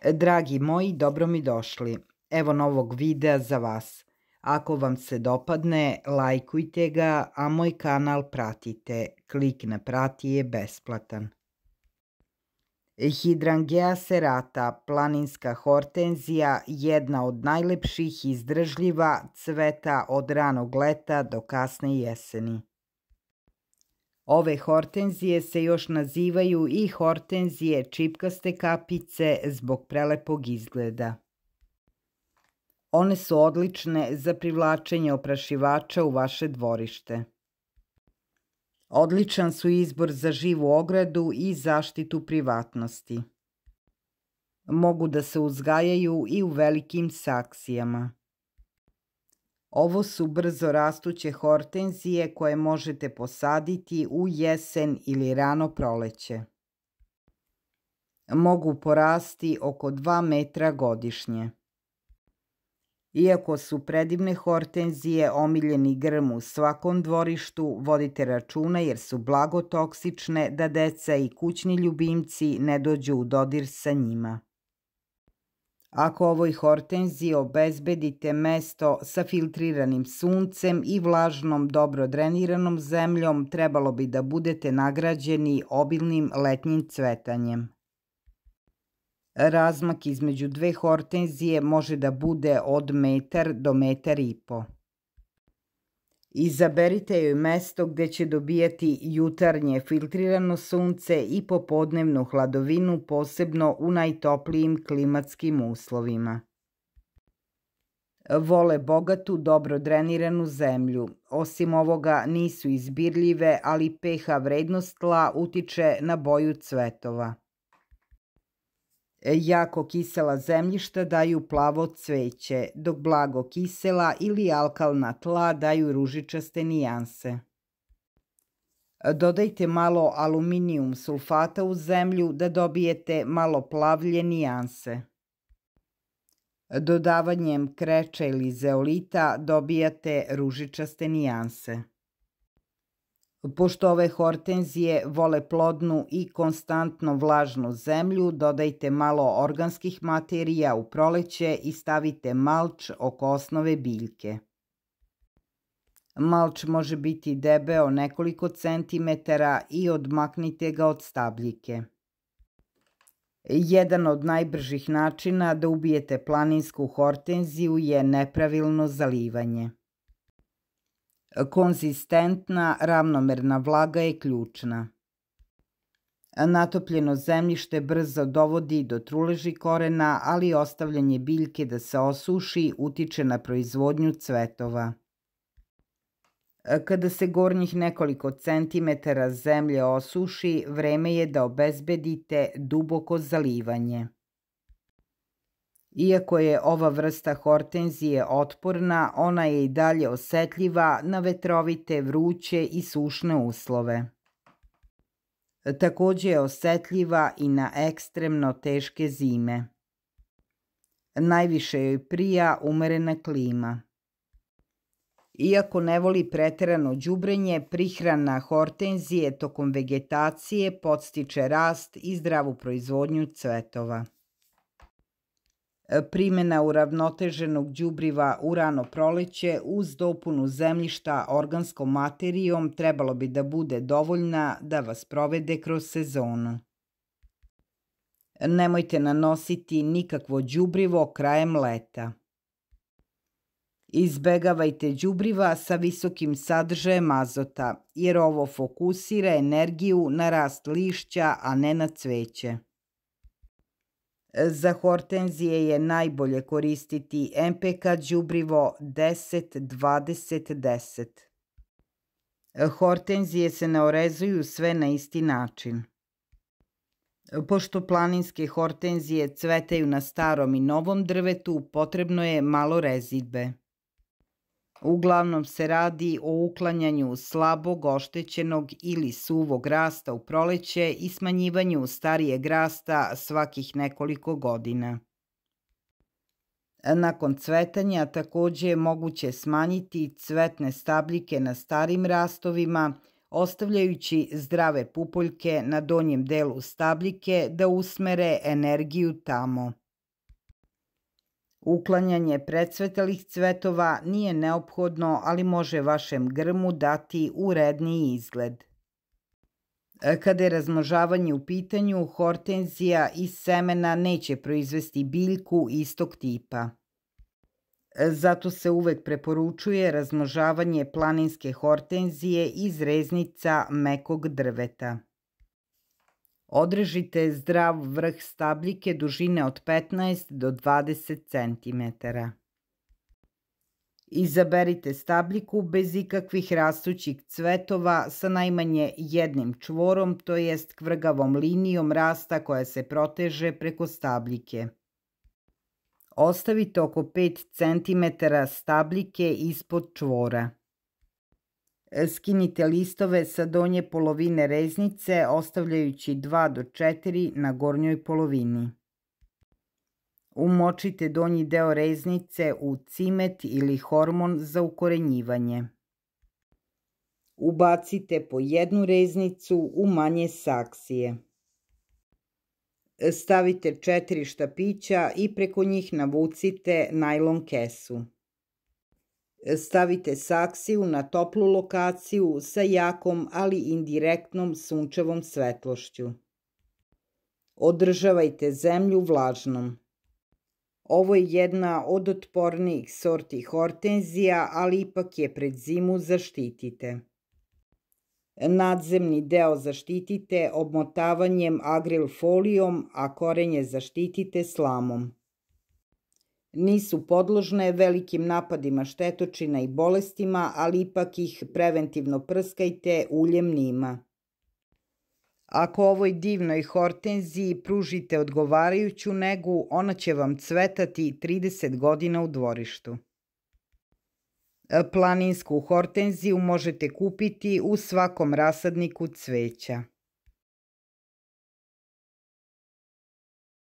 Dragi moji, dobro mi došli. Evo novog videa za vas. Ako vam se dopadne, lajkujte ga, a moj kanal pratite. Klik na prati je besplatan. Hydrangea serrata, planinska hortenzija, jedna od najlepših izdržljiva, cveta od ranog leta do kasne jeseni. Ove hortenzije se još nazivaju i hortenzije čipkaste kapice zbog prelepog izgleda. One su odlične za privlačenje oprašivača u vaše dvorište. Odličan su izbor za živu ogradu i zaštitu privatnosti. Mogu da se uzgajaju i u velikim saksijama. Ovo su brzo rastuće hortenzije koje možete posaditi u jesen ili rano proleće. Mogu porasti oko 2 metra godišnje. Iako su predivne hortenzije omiljeni grm u svakom dvorištu, vodite računa jer su blago toksične da deca i kućni ljubimci ne dođu u dodir sa njima. Ako ovoj hortenziji obezbedite mesto sa filtriranim suncem i vlažnom, dobro dreniranom zemljom, trebalo bi da budete nagrađeni obilnim letnjim cvetanjem. Razmak između dve hortenzije može da bude od metar do metar i po. Izaberite joj mesto gde će dobijati jutarnje filtrirano sunce i popodnevnu hladovinu, posebno u najtoplijim klimatskim uslovima. Vole bogatu, dobro dreniranu zemlju. Osim ovoga nisu izbirljive, ali pH vrednost tla utiče na boju cvetova. Jako kisela zemljišta daju plavo cveće, dok blago kisela ili alkalna tla daju ružičaste nijanse. Dodajte malo aluminijum sulfata u zemlju da dobijete malo plavlje nijanse. Dodavanjem kreča ili zeolita dobijate ružičaste nijanse. Pošto ove hortenzije vole plodnu i konstantno vlažnu zemlju, dodajte malo organskih materija u proleće i stavite malč oko osnove biljke. Malč može biti debeo nekoliko centimetara i odmaknite ga od stabljike. Jedan od najbržih načina da ubijete planinsku hortenziju je nepravilno zalivanje. Konzistentna, ravnomerna vlaga je ključna. Natopljeno zemljište brzo dovodi do truleži korena, ali ostavljanje biljke da se osuši utiče na proizvodnju cvetova. Kada se gornjih nekoliko centimetara zemlje osuši, vreme je da obezbedite duboko zalivanje. Iako je ova vrsta hortenzije otporna, ona je i dalje osetljiva na vetrovite, vruće i sušne uslove. Takođe je osetljiva i na ekstremno teške zime. Najviše joj prija umerena klima. Iako ne voli preterano đubrenje, prihrana hortenzije tokom vegetacije podstiče rast i zdravu proizvodnju cvetova. Primjena uravnoteženog đubriva u rano proleće uz dopunu zemljišta organskom materijom trebalo bi da bude dovoljna da vas provede kroz sezonu. Nemojte nanositi nikakvo đubrivo krajem leta. Izbegavajte đubriva sa visokim sadržajem azota, jer ovo fokusira energiju na rast lišća, a ne na cveće. Za hortenzije je najbolje koristiti NPK đubrivo 10-20-10. Hortenzije se ne orezuju sve na isti način. Pošto planinske hortenzije cvetaju na starom i novom drvetu, potrebno je malo rezidbe. Uglavnom se radi o uklanjanju slabog, oštećenog ili suvog rasta u proleće i smanjivanju starijeg rasta svakih nekoliko godina. Nakon cvetanja takođe je moguće smanjiti cvetne stabljike na starim rastovima, ostavljajući zdrave pupoljke na donjem delu stabljike da usmere energiju tamo. Uklanjanje precvetelih cvetova nije neophodno, ali može vašem grmu dati uredniji izgled. Kada je razmnožavanje u pitanju, hortenzija iz semena neće proizvesti biljku istog tipa. Zato se uvek preporučuje razmnožavanje planinske hortenzije iz reznica mekog drveta. Odrežite zdrav vrh stabljike dužine od 15 do 20 cm. Izaberite stabljiku bez ikakvih rastućih cvetova sa najmanje jednim čvorom, to jest kvrgavom linijom rasta koja se proteže preko stabljike. Ostavite oko 5 cm stabljike ispod čvora. Skinite listove sa donje polovine reznice, ostavljajući 2 do 4 na gornjoj polovini. Umočite donji deo reznice u cimet ili hormon za ukorenjivanje. Ubacite po jednu reznicu u manje saksije. Stavite 4 štapića i preko njih navucite najlon kesu. Stavite saksiju na toplu lokaciju sa jakom, ali indirektnom sunčevom svetlošću. Održavajte zemlju vlažnom. Ovo je jedna od otpornijih sorti hortenzija, ali ipak je pred zimu zaštitite. Nadzemni deo zaštitite obmotavanjem agril folijom, a korenje zaštitite slamom. Nisu podložne velikim napadima štetočina i bolestima, ali ipak ih preventivno prskajte uljem nima. Ako ovoj divnoj hortenziji pružite odgovarajuću negu, ona će vam cvetati 30 godina u dvorištu. Planinsku hortenziju možete kupiti u svakom rasadniku cveća.